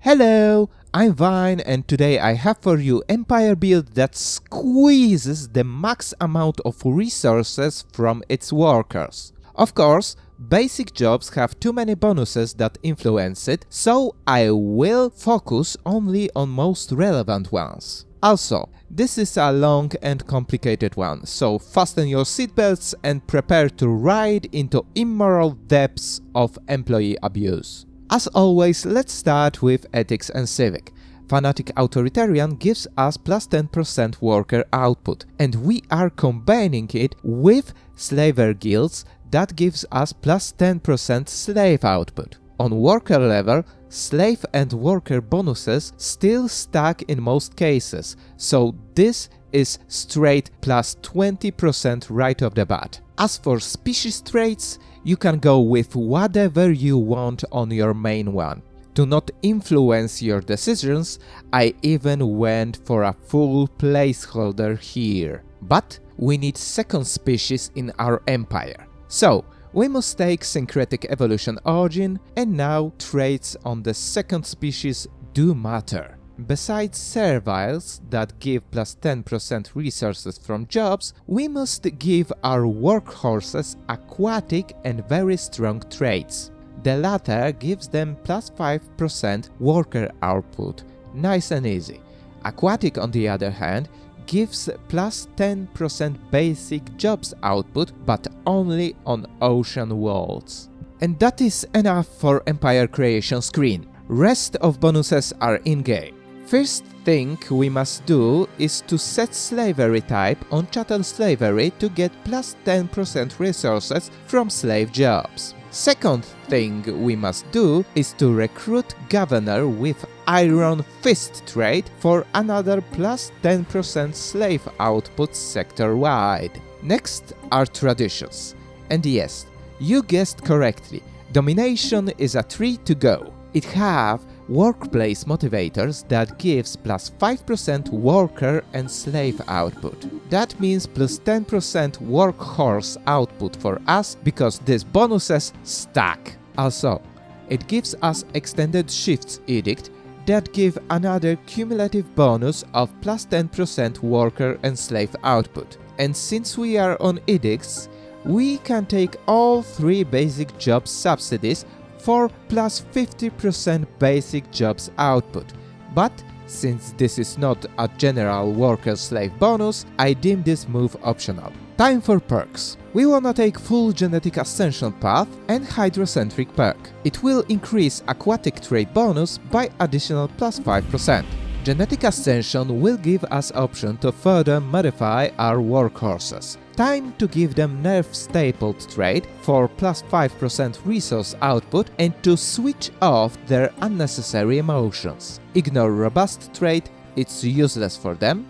Hello, I'm Vine and today I have for you Empire build that squeezes the max amount of resources from its workers. Of course, basic jobs have too many bonuses that influence it, so I will focus only on most relevant ones. Also, this is a long and complicated one, so fasten your seatbelts and prepare to ride into immoral depths of employee abuse. As always, let's start with ethics and civic. Fanatic Authoritarian gives us plus 10% worker output, and we are combining it with slaver guilds that gives us plus 10% slave output. On worker level, slave and worker bonuses still stack in most cases, so this is straight plus 20% right off the bat. As for species traits, you can go with whatever you want on your main one. To not influence your decisions, I even went for a full placeholder here. But we need second species in our empire. So, we must take Syncretic Evolution origin, and now traits on the second species do matter. Besides Serviles that give plus 10% resources from jobs, we must give our workhorses aquatic and very strong traits. The latter gives them plus 5% worker output, nice and easy. Aquatic, on the other hand, gives plus 10% basic jobs output, but only on ocean worlds. And that is enough for Empire creation screen. Rest of bonuses are in-game. First thing we must do is to set slavery type on Chattel Slavery to get plus 10% resources from slave jobs. Second thing we must do is to recruit governor with Iron Fist trait for another plus 10% slave output sector-wide. Next are traditions. And yes, you guessed correctly, Domination is a tree to go. It have workplace motivators that gives plus 5% worker and slave output. That means plus 10% workhorse output for us because these bonuses stack. Also, it gives us extended shifts edict that give another cumulative bonus of plus 10% worker and slave output. And since we are on edicts, we can take all three basic job subsidies for plus 50% basic jobs output. But since this is not a general worker-slave bonus, I deem this move optional. Time for perks. We wanna take full genetic ascension path and hydrocentric perk. It will increase aquatic trait bonus by additional plus 5%. Genetic ascension will give us option to further modify our workhorses. Time to give them nerf stapled trait for plus 5% resource output and to switch off their unnecessary emotions. Ignore robust trait, it's useless for them,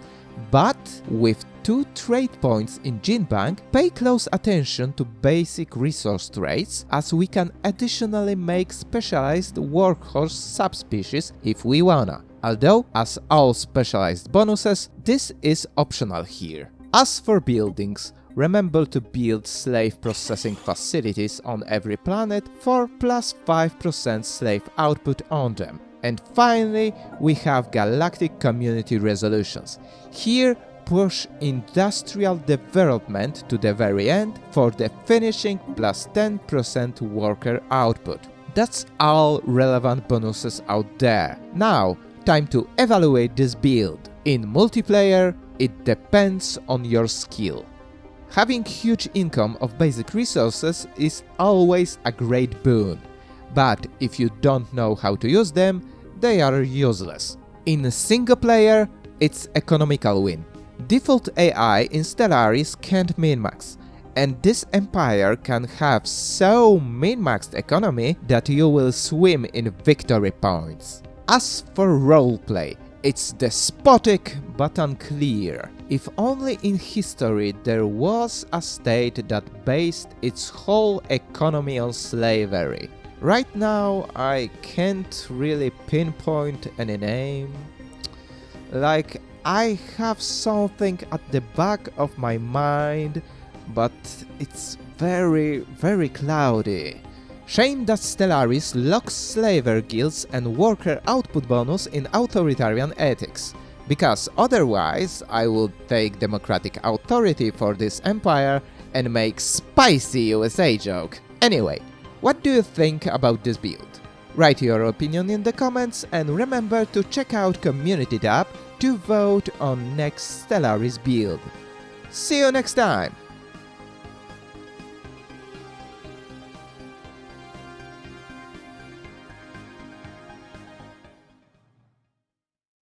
but with 2 trait points in Gene Bank, pay close attention to basic resource traits as we can additionally make specialized workhorse subspecies if we wanna. Although, as all specialized bonuses, this is optional here. As for buildings, remember to build slave processing facilities on every planet for plus 5% slave output on them. And finally, we have galactic community resolutions. Here, push industrial development to the very end for the finishing plus 10% worker output. That's all relevant bonuses out there. Now, time to evaluate this build. In multiplayer, it depends on your skill. Having huge income of basic resources is always a great boon, but if you don't know how to use them, they are useless. In single player, it's economical win. Default AI in Stellaris can't min-max, and this empire can have so min-maxed economy that you will swim in victory points. As for roleplay, it's despotic but unclear. If only in history there was a state that based its whole economy on slavery. Right now I can't really pinpoint any name. Like, I have something at the back of my mind, but it's very cloudy. Shame that Stellaris locks slaver guilds and worker output bonus in authoritarian ethics, because otherwise I would take democratic authority for this empire and make spicy USA joke. Anyway, what do you think about this build? Write your opinion in the comments and remember to check out Community tab to vote on next Stellaris build. See you next time!